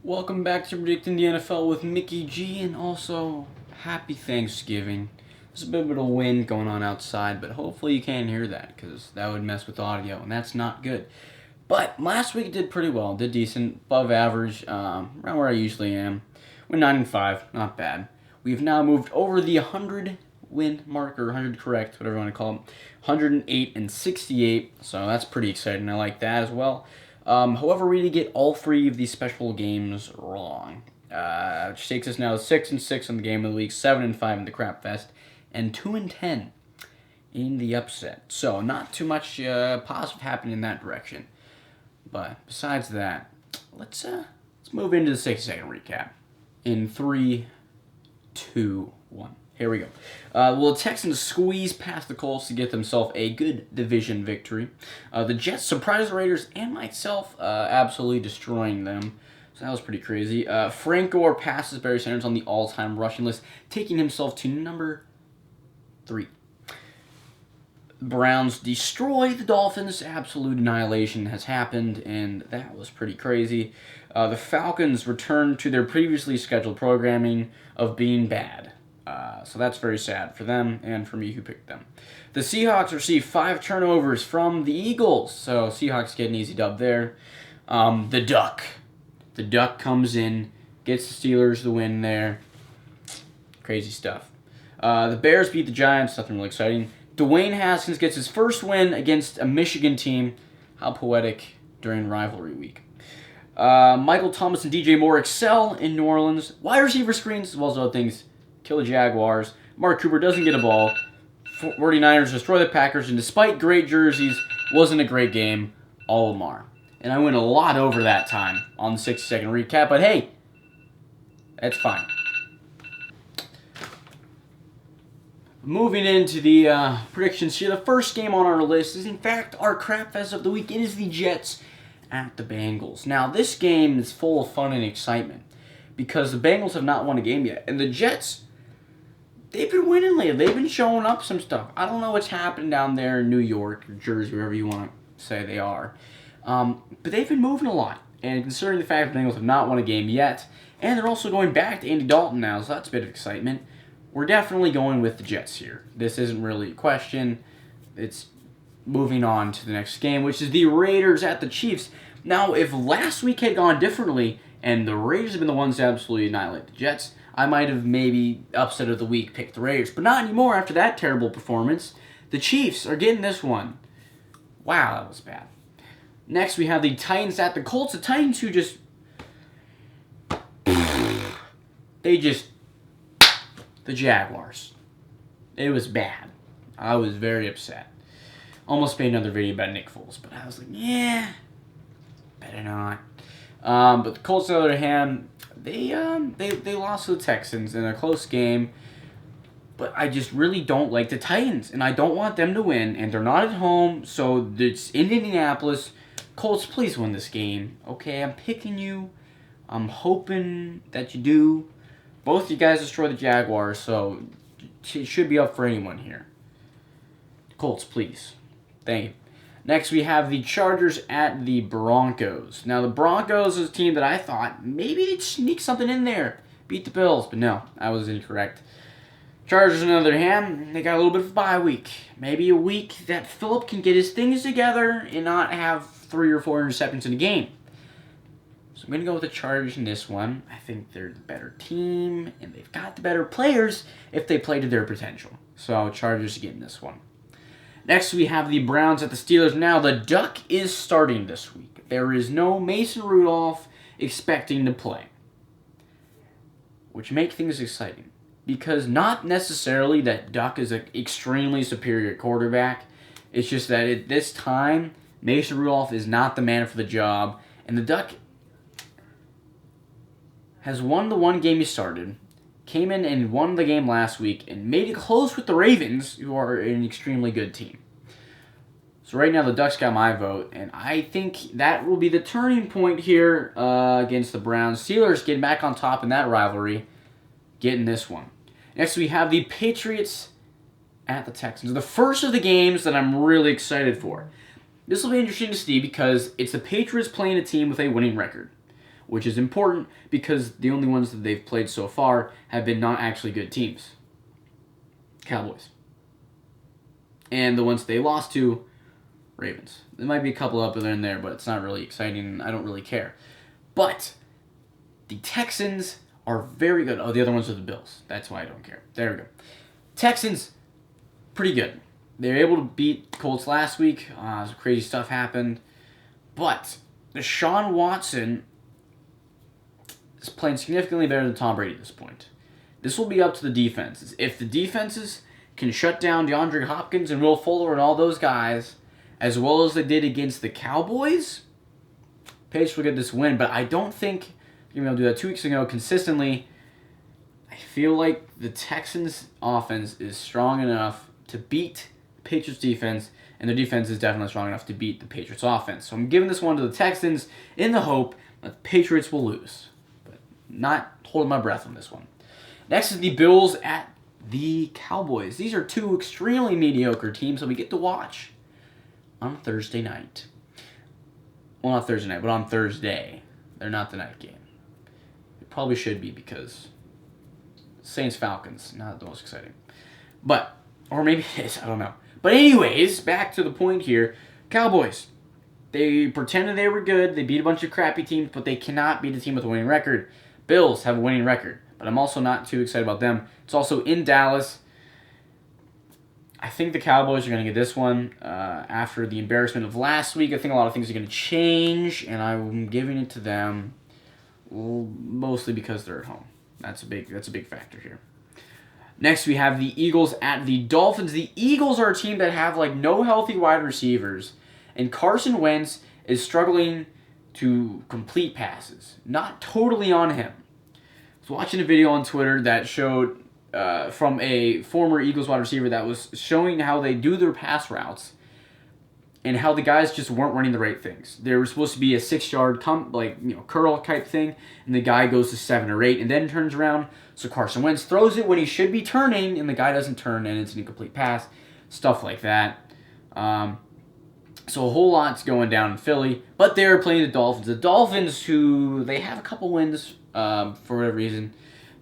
Welcome back to Predicting the NFL with Mickey G, and also happy Thanksgiving. There's a bit of a wind going on outside, but hopefully you can't hear that because that would mess with audio, and that's not good. But last week it did pretty well, did decent, above average, around where I usually am. Went 9-5, not bad. We've now moved over the 100 win mark, or 100 correct, whatever you want to call it. 108-68, so that's pretty exciting. I like that as well. However, we did get all three of these special games wrong, which takes us now to 6-6 in the game of the week, 7-5 in the Crapfest, and 2-10 in the upset. So not too much positive happening in that direction. But besides that, let's move into the 60-second recap in 3, 2, 1. Here we go. Will the Texans squeeze past the Colts to get themselves a good division victory? The Jets surprised the Raiders and myself, absolutely destroying them. So that was pretty crazy. Frank Gore passes Barry Sanders on the all-time rushing list, taking himself to number 3. Browns destroy the Dolphins. Absolute annihilation has happened, and that was pretty crazy. The Falcons returned to their previously scheduled programming of being bad. So that's very sad for them and for me who picked them. The Seahawks received 5 turnovers from the Eagles, so Seahawks get an easy dub there. The Duck comes in, gets the Steelers the win there. Crazy stuff. The Bears beat the Giants, nothing really exciting. Dwayne Haskins gets his first win against a Michigan team. How poetic during rivalry week. Michael Thomas and DJ Moore excel in New Orleans. Wide receiver screens as well as other things kill the Jaguars. Mark Cooper doesn't get a ball. 49ers destroy the Packers, and despite great jerseys, wasn't a great game. All Lamar. And I went a lot over that time on the 60-second recap, but hey, that's fine. Moving into the predictions here, the first game on our list is in fact our Crapfest of the week. It is the Jets at the Bengals. Now, this game is full of fun and excitement because the Bengals have not won a game yet, and the Jets, they've been winning lately. They've been showing up some stuff. I don't know what's happened down there in New York or Jersey, wherever you want to say they are. But they've been moving a lot. And considering the fact that the Bengals have not won a game yet, and they're also going back to Andy Dalton now, so that's a bit of excitement, we're definitely going with the Jets here. This isn't really a question. It's moving on to the next game, which is the Raiders at the Chiefs. Now, if last week had gone differently, and the Raiders have been the ones to absolutely annihilate the Jets, I might have maybe upset of the week picked the Raiders, but not anymore after that terrible performance. The Chiefs are getting this one. Wow, that was bad. Next, we have the Titans at the Colts. The Titans who the Jaguars. It was bad. I was very upset. Almost made another video about Nick Foles, but I was like, yeah, better not. But the Colts, on the other hand, they lost to the Texans in a close game. But I just really don't like the Titans, and I don't want them to win. And they're not at home, so it's in Indianapolis. Colts, please win this game. Okay, I'm picking you. I'm hoping that you do. Both you guys destroy the Jaguars, so it should be up for anyone here. Colts, please. Thank you. Next, we have the Chargers at the Broncos. Now, the Broncos is a team that I thought maybe they'd sneak something in there. Beat the Bills, but no, I was incorrect. Chargers, on the other hand, they got a little bit of a bye week. Maybe a week that Phillip can get his things together and not have 3 or 4 interceptions in a game. So I'm going to go with the Chargers in this one. I think they're the better team, and they've got the better players if they play to their potential. So Chargers getting this one. Next, we have the Browns at the Steelers. Now, the Duck is starting this week. There is no Mason Rudolph expecting to play, which makes things exciting. Because not necessarily that Duck is an extremely superior quarterback. It's just that at this time, Mason Rudolph is not the man for the job. And the Duck has won the one game he started, came in and won the game last week, and made it close with the Ravens, who are an extremely good team. So right now, the Ducks got my vote, and I think that will be the turning point here against the Browns. Steelers getting back on top in that rivalry, getting this one. Next, we have the Patriots at the Texans. The first of the games that I'm really excited for. This will be interesting to see because it's the Patriots playing a team with a winning record. which is important because the only ones that they've played so far have been not actually good teams. Cowboys. And the ones they lost to, Ravens. There might be a couple up in there, but it's not really exciting. I don't really care. But the Texans are very good. Oh, the other ones are the Bills. That's why I don't care. There we go. Texans, pretty good. They were able to beat Colts last week. Some crazy stuff happened. But Deshaun Watson is playing significantly better than Tom Brady at this point. This will be up to the defenses. If the defenses can shut down DeAndre Hopkins and Will Fuller and all those guys, as well as they did against the Cowboys, Patriots will get this win. But I don't think you're going to be able to do that 2 weeks ago consistently. I feel like the Texans' offense is strong enough to beat the Patriots' defense, and their defense is definitely strong enough to beat the Patriots' offense. So I'm giving this one to the Texans in the hope that the Patriots will lose. But not holding my breath on this one. Next is the Bills at the Cowboys. These are two extremely mediocre teams that we get to watch on Thursday night. Well, not Thursday night, but on Thursday. They're not the night game. It probably should be because Saints-Falcons, not the most exciting. But, or maybe it is, I don't know. But anyways, back to the point here. Cowboys. They pretended they were good. They beat a bunch of crappy teams, but they cannot beat a team with a winning record. Bills have a winning record, but I'm also not too excited about them. It's also in Dallas. I think the Cowboys are going to get this one after the embarrassment of last week. I think a lot of things are going to change, and I'm giving it to them mostly because they're at home. That's a big factor here. Next, we have the Eagles at the Dolphins. The Eagles are a team that have no healthy wide receivers, and Carson Wentz is struggling to complete passes. Not totally on him. I was watching a video on Twitter that showed from a former Eagles wide receiver that was showing how they do their pass routes and how the guys just weren't running the right things. There was supposed to be a 6-yard curl type thing, and the guy goes to 7 or 8 and then turns around. So Carson Wentz throws it when he should be turning, and the guy doesn't turn, and it's an incomplete pass. Stuff like that. So a whole lot's going down in Philly, but they're playing the Dolphins. The Dolphins, who they have a couple wins for whatever reason,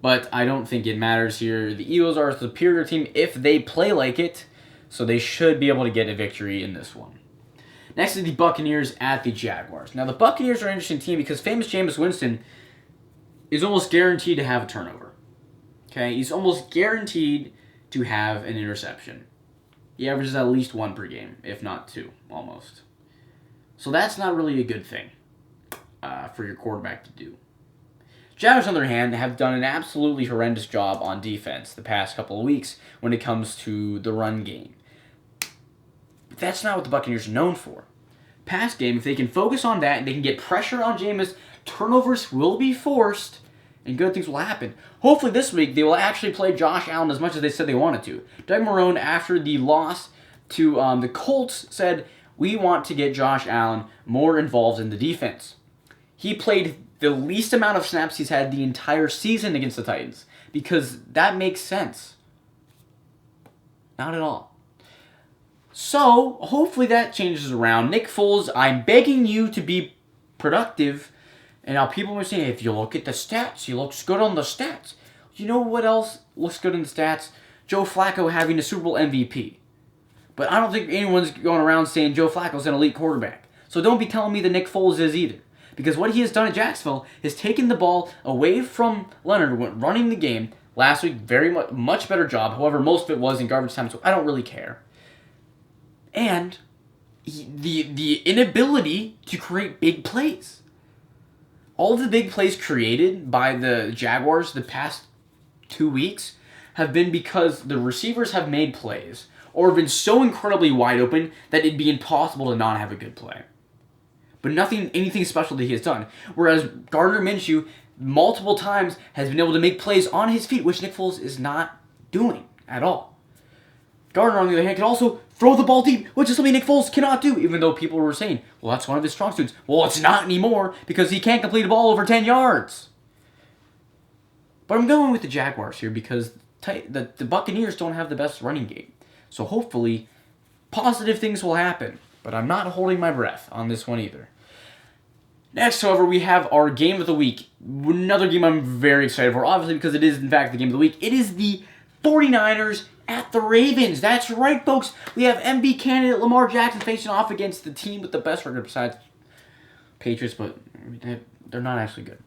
but I don't think it matters here. The Eagles are a superior team if they play like it, so they should be able to get a victory in this one. Next is the Buccaneers at the Jaguars. Now, the Buccaneers are an interesting team because famous Jameis Winston is almost guaranteed to have a turnover. Okay, he's almost guaranteed to have an interception. He averages at least 1 per game, if not 2, almost. So that's not really a good thing for your quarterback to do. Jaguars, on the other hand, have done an absolutely horrendous job on defense the past couple of weeks when it comes to the run game. But that's not what the Buccaneers are known for. Pass game, if they can focus on that and they can get pressure on Jameis, turnovers will be forced and good things will happen. Hopefully this week they will actually play Josh Allen as much as they said they wanted to. Doug Marrone, after the loss to the Colts, said, "We want to get Josh Allen more involved in the defense." He played the least amount of snaps he's had the entire season against the Titans because that makes sense. Not at all. So, hopefully that changes around. Nick Foles, I'm begging you to be productive. And now people are saying, if you look at the stats, he looks good on the stats. You know what else looks good in the stats? Joe Flacco having a Super Bowl MVP. But I don't think anyone's going around saying Joe Flacco's an elite quarterback. So don't be telling me that Nick Foles is either. Because what he has done at Jacksonville is taken the ball away from Leonard, running the game. Last week, very much better job. However, most of it was in garbage time, so I don't really care. And the inability to create big plays. All of the big plays created by the Jaguars the past 2 weeks have been because the receivers have made plays or have been so incredibly wide open that it'd be impossible to not have a good play. But anything special that he has done. Whereas Gardner Minshew, multiple times, has been able to make plays on his feet, which Nick Foles is not doing at all. Gardner, on the other hand, can also throw the ball deep, which is something Nick Foles cannot do, even though people were saying, well, that's one of his strong suits. Well, it's not anymore because he can't complete a ball over 10 yards. But I'm going with the Jaguars here because the Buccaneers don't have the best running game. So hopefully, positive things will happen. But I'm not holding my breath on this one either. Next, however, we have our game of the week. Another game I'm very excited for, obviously, because it is, in fact, the game of the week. It is the 49ers at the Ravens. That's right, folks. We have MB candidate Lamar Jackson facing off against the team with the best record besides Patriots, but they're not actually good.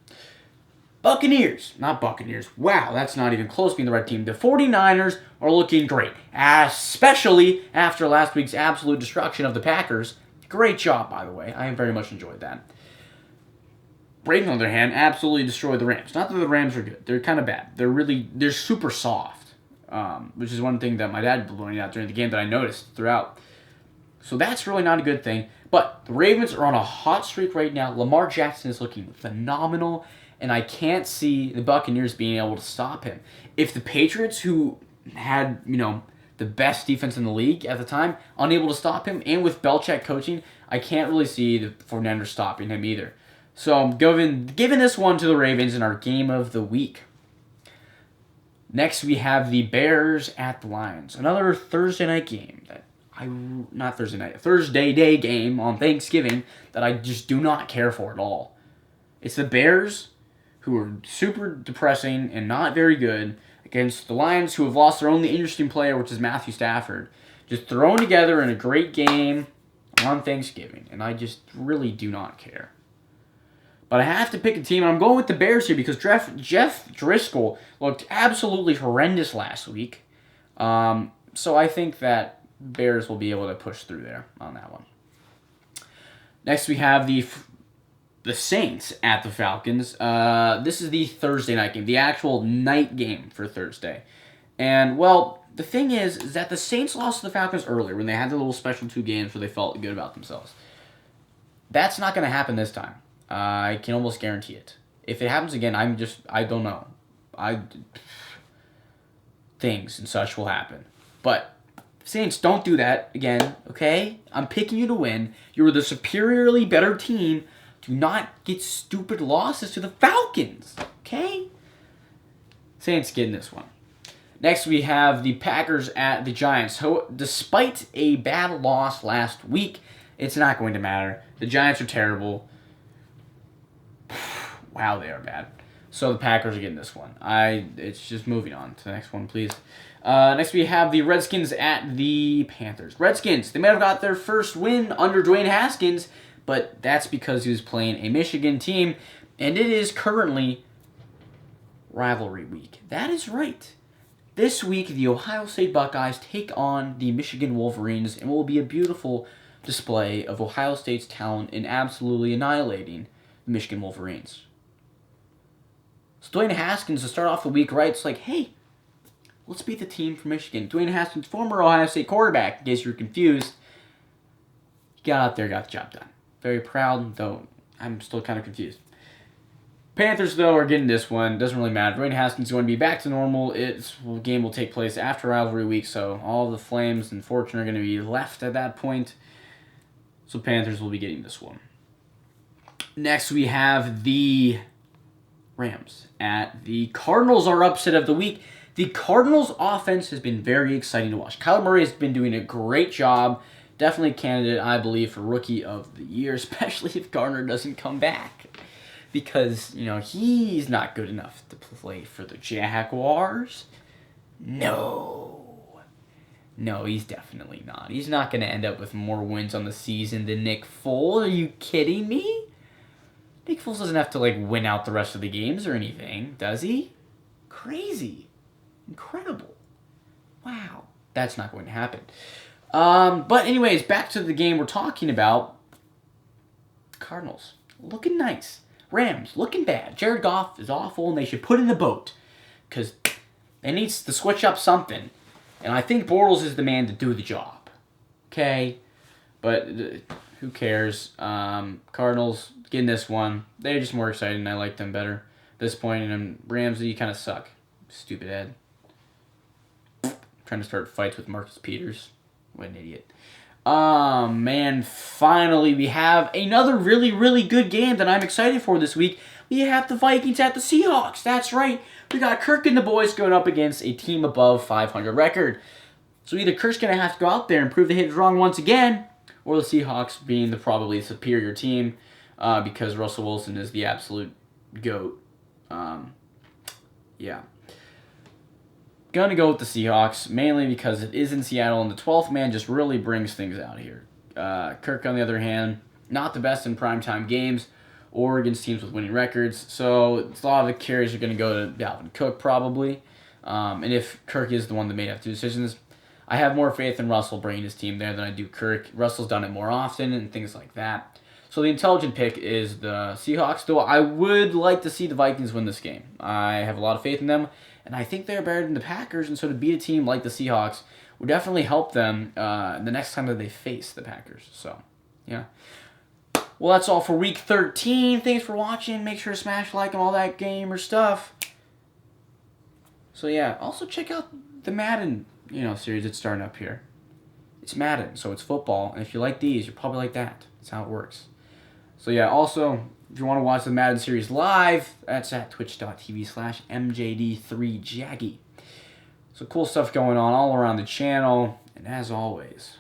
Buccaneers. Not Buccaneers. Wow, that's not even close to being the right team. The 49ers are looking great, especially after last week's absolute destruction of the Packers. Great job, by the way. I very much enjoyed that. Ravens, on the other hand, absolutely destroyed the Rams. Not that the Rams are good. They're kind of bad. They're super soft, which is one thing that my dad pointed out during the game that I noticed throughout. So that's really not a good thing. But the Ravens are on a hot streak right now. Lamar Jackson is looking phenomenal, and I can't see the Buccaneers being able to stop him. If the Patriots, who had, the best defense in the league at the time, unable to stop him, and with Belichick coaching, I can't really see the 49ers stopping him either. So I'm giving this one to the Ravens in our game of the week. Next, we have the Bears at the Lions. Another Thursday night game Thursday day game on Thanksgiving that I just do not care for at all. It's the Bears, who are super depressing and not very good, against the Lions, who have lost their only interesting player, which is Matthew Stafford. Just thrown together in a great game on Thanksgiving, and I just really do not care. But I have to pick a team, and I'm going with the Bears here because Jeff Driscoll looked absolutely horrendous last week. So I think that Bears will be able to push through there on that one. Next, we have the Saints at the Falcons. This is the Thursday night game, the actual night game for Thursday. And, well, the thing is that the Saints lost to the Falcons earlier when they had the little special 2 games where they felt good about themselves. That's not going to happen this time. I can almost guarantee it. If it happens again, I don't know. Things and such will happen. But Saints, don't do that again, okay? I'm picking you to win. You're the superiorly better team. Do not get stupid losses to the Falcons, okay? Saints getting this one. Next, we have the Packers at the Giants. So, despite a bad loss last week, it's not going to matter. The Giants are terrible. Wow, they are bad. So the Packers are getting this one. It's just moving on to the next one, please. Next, we have the Redskins at the Panthers. Redskins, they might have got their first win under Dwayne Haskins, but that's because he was playing a Michigan team, and it is currently rivalry week. That is right. This week, the Ohio State Buckeyes take on the Michigan Wolverines, and will be a beautiful display of Ohio State's talent in absolutely annihilating the Michigan Wolverines. So Dwayne Haskins, to start off the week right, it's like, hey, let's beat the team from Michigan. Dwayne Haskins, former Ohio State quarterback, in case you're confused, he got out there, got the job done. Very proud, though I'm still kind of confused. Panthers, though, are getting this one. Doesn't really matter. Dwayne Haskins is going to be back to normal. The game will take place after rivalry week, so all the Flames and Fortune are going to be left at that point. So Panthers will be getting this one. Next, we have the Rams at the Cardinals, our upset of the week. The Cardinals' offense has been very exciting to watch. Kyler Murray has been doing a great job. Definitely a candidate, I believe, for Rookie of the Year, especially if Gardner doesn't come back. Because, he's not good enough to play for the Jaguars. No, he's definitely not. He's not going to end up with more wins on the season than Nick Foles. Are you kidding me? Nick Foles doesn't have to, win out the rest of the games or anything, does he? Crazy. Incredible. Wow. That's not going to happen. But anyways, back to the game we're talking about. Cardinals, looking nice. Rams, looking bad. Jared Goff is awful, and they should put in the boat. Because they need to switch up something. And I think Bortles is the man to do the job. Okay? But who cares? Cardinals getting this one. They're just more exciting. I like them better at this point. And Rams, you kind of suck. Stupid Ed. Trying to start fights with Marcus Peters. What an idiot. Man, finally we have another really, really good game that I'm excited for this week. We have the Vikings at the Seahawks. That's right. We got Kirk and the boys going up against a team above 500 record. So either Kirk's going to have to go out there and prove the haters wrong once again, or the Seahawks being the probably superior team because Russell Wilson is the absolute GOAT. Yeah. Gonna go with the Seahawks, mainly because it is in Seattle, and the 12th man just really brings things out here. Kirk, on the other hand, not the best in primetime games or against teams with winning records, so a lot of the carries are going to go to Dalvin Cook, probably. And if Kirk is the one that made have two decisions, I have more faith in Russell bringing his team there than I do Kirk. Russell's done it more often and things like that. So the intelligent pick is the Seahawks, though I would like to see the Vikings win this game. I have a lot of faith in them, and I think they're better than the Packers, and so to beat a team like the Seahawks would definitely help them the next time that they face the Packers. So, yeah. Well, that's all for Week 13. Thanks for watching. Make sure to smash like and all that gamer stuff. So, yeah. Also, check out the Madden, series that's starting up here. It's Madden, so it's football. And if you like these, you're probably like that. That's how it works. So, yeah. Also, if you want to watch the Madden series live, that's at twitch.tv/MJD3Jaggy. So, cool stuff going on all around the channel. And as always,